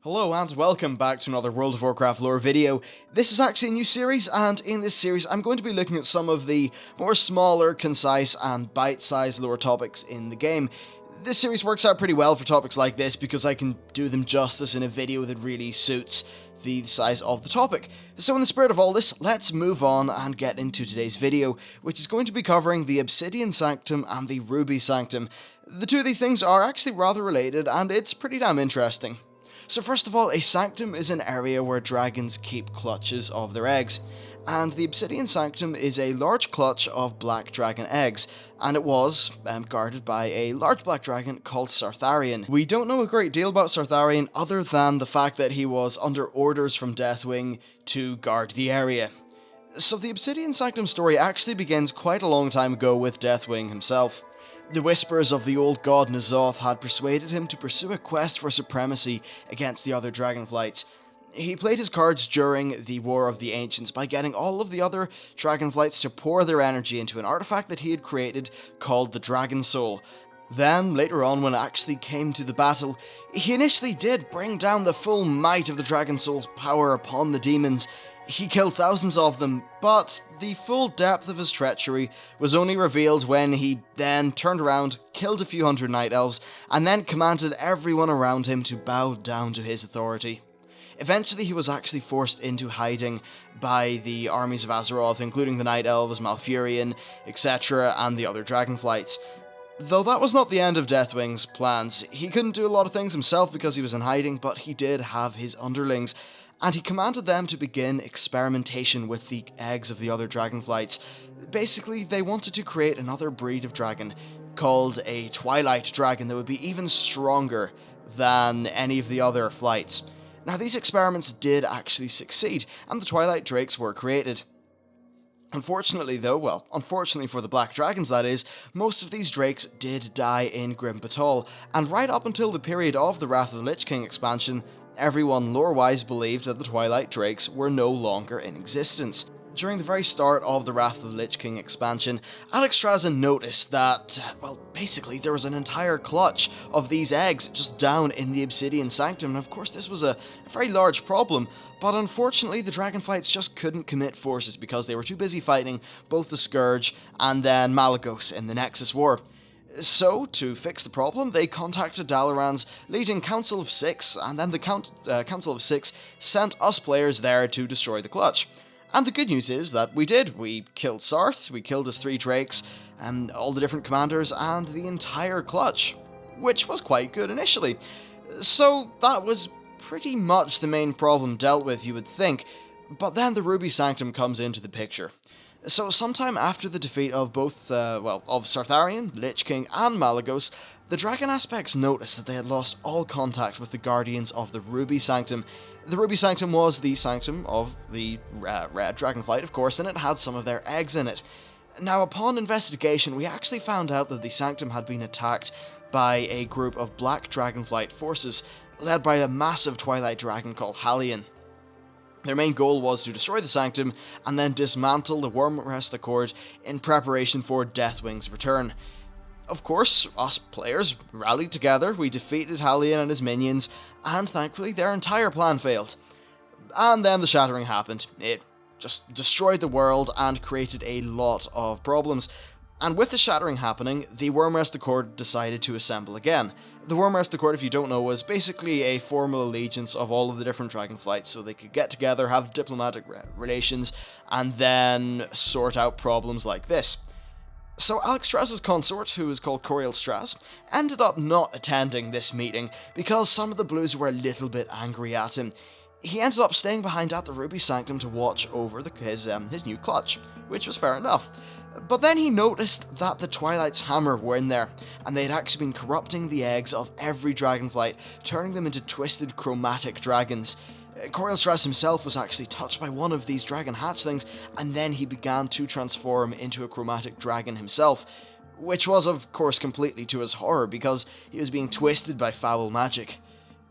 Hello and welcome back to another World of Warcraft lore video. This is actually a new series, and in this series I'm going to be looking at some of the more smaller, concise and bite-sized lore topics in the game. This series works out pretty well for topics like this because I can do them justice in a video that really suits the size of the topic. So in the spirit of all this, let's move on and get into today's video, which is going to be covering the Obsidian Sanctum and the Ruby Sanctum. The two of these things are actually rather related, and it's pretty damn interesting. So first of all, a sanctum is an area where dragons keep clutches of their eggs, and the Obsidian Sanctum is a large clutch of black dragon eggs, and it was guarded by a large black dragon called Sartharion. We don't know a great deal about Sartharion other than the fact that he was under orders from Deathwing to guard the area. So the Obsidian Sanctum story actually begins quite a long time ago with Deathwing himself. The whispers of the old god N'Zoth had persuaded him to pursue a quest for supremacy against the other dragonflights. He played his cards during the War of the Ancients by getting all of the other dragonflights to pour their energy into an artifact that he had created called the Dragon Soul. Then, later on, when it actually came to the battle, he initially did bring down the full might of the Dragon Soul's power upon the demons. He killed thousands of them, but the full depth of his treachery was only revealed when he then turned around, killed a few hundred night elves, and then commanded everyone around him to bow down to his authority. Eventually he was actually forced into hiding by the armies of Azeroth, including the Night Elves, Malfurion, etc., and the other dragonflights. Though that was not the end of Deathwing's plans. He couldn't do a lot of things himself because he was in hiding, but he did have his underlings, and he commanded them to begin experimentation with the eggs of the other dragonflights. Basically, they wanted to create another breed of dragon, called a Twilight Dragon, that would be even stronger than any of the other flights. Now, these experiments did actually succeed, and the Twilight Drakes were created. Unfortunately though, unfortunately for the Black Dragons that is, most of these drakes did die in Grim Batol, and right up until the period of the Wrath of the Lich King expansion, everyone lore-wise believed that the Twilight Drakes were no longer in existence. During the very start of the Wrath of the Lich King expansion, Alexstrasza noticed that, basically there was an entire clutch of these eggs just down in the Obsidian Sanctum, and of course this was a very large problem, but unfortunately the dragonflights just couldn't commit forces because they were too busy fighting both the Scourge and then Malygos in the Nexus War. So, to fix the problem, they contacted Dalaran's leading Council of Six, and then the Council of Six sent us players there to destroy the clutch. And the good news is that we did. We killed Sarth, we killed his 3 drakes, and all the different commanders, and the entire clutch, which was quite good initially. So that was pretty much the main problem dealt with, you would think, but then the Ruby Sanctum comes into the picture. So sometime after the defeat of both, of Sartharion, Lich King, and Malygos, the Dragon Aspects noticed that they had lost all contact with the Guardians of the Ruby Sanctum. The Ruby Sanctum was the sanctum of the Red Dragonflight, of course, and it had some of their eggs in it. Now, upon investigation, we actually found out that the Sanctum had been attacked by a group of Black Dragonflight forces, led by a massive Twilight Dragon called Halion. Their main goal was to destroy the Sanctum and then dismantle the Wyrmrest Accord in preparation for Deathwing's return. Of course, us players rallied together, we defeated Halion and his minions, and thankfully their entire plan failed. And then the Shattering happened. It just destroyed the world and created a lot of problems. And with the Shattering happening, the Wyrmrest Accord decided to assemble again. The Wyrmrest Accord, if you don't know, was basically a formal allegiance of all of the different dragonflights so they could get together, have diplomatic relations, and then sort out problems like this. So Alexstrasza's consort, who is called Coriel Straz, ended up not attending this meeting because some of the Blues were a little bit angry at him. He ended up staying behind at the Ruby Sanctum to watch over his new clutch, which was fair enough. But then he noticed that the Twilight's hammer were in there, and they had actually been corrupting the eggs of every dragonflight, turning them into twisted chromatic dragons. Coriel Straz himself was actually touched by one of these dragon hatchlings, and then he began to transform into a chromatic dragon himself, which was of course completely to his horror because he was being twisted by foul magic.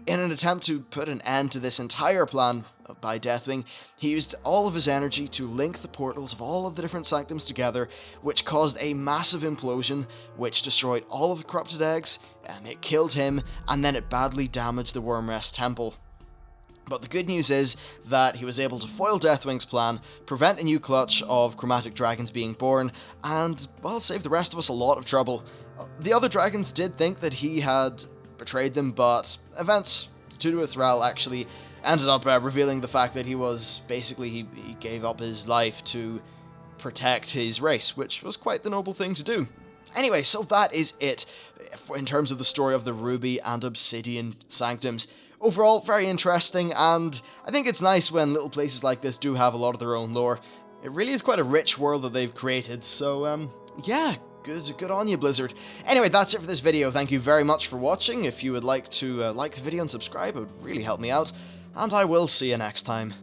In an attempt to put an end to this entire plan by Deathwing, he used all of his energy to link the portals of all of the different sanctums together, which caused a massive implosion, which destroyed all of the corrupted eggs, it killed him, and then it badly damaged the Wyrmrest Temple. But the good news is that he was able to foil Deathwing's plan, prevent a new clutch of chromatic dragons being born, and, well, save the rest of us a lot of trouble. The other dragons did think that he had betrayed them, but events to do with Thrall actually ended up revealing the fact that he was, basically, he gave up his life to protect his race, which was quite the noble thing to do. Anyway, so that is it in terms of the story of the Ruby and Obsidian Sanctums. Overall, very interesting, and I think it's nice when little places like this do have a lot of their own lore. It really is quite a rich world that they've created, so, yeah, good on you, Blizzard. Anyway, that's it for this video. Thank you very much for watching. If you would like to like the video and subscribe, it would really help me out, and I will see you next time.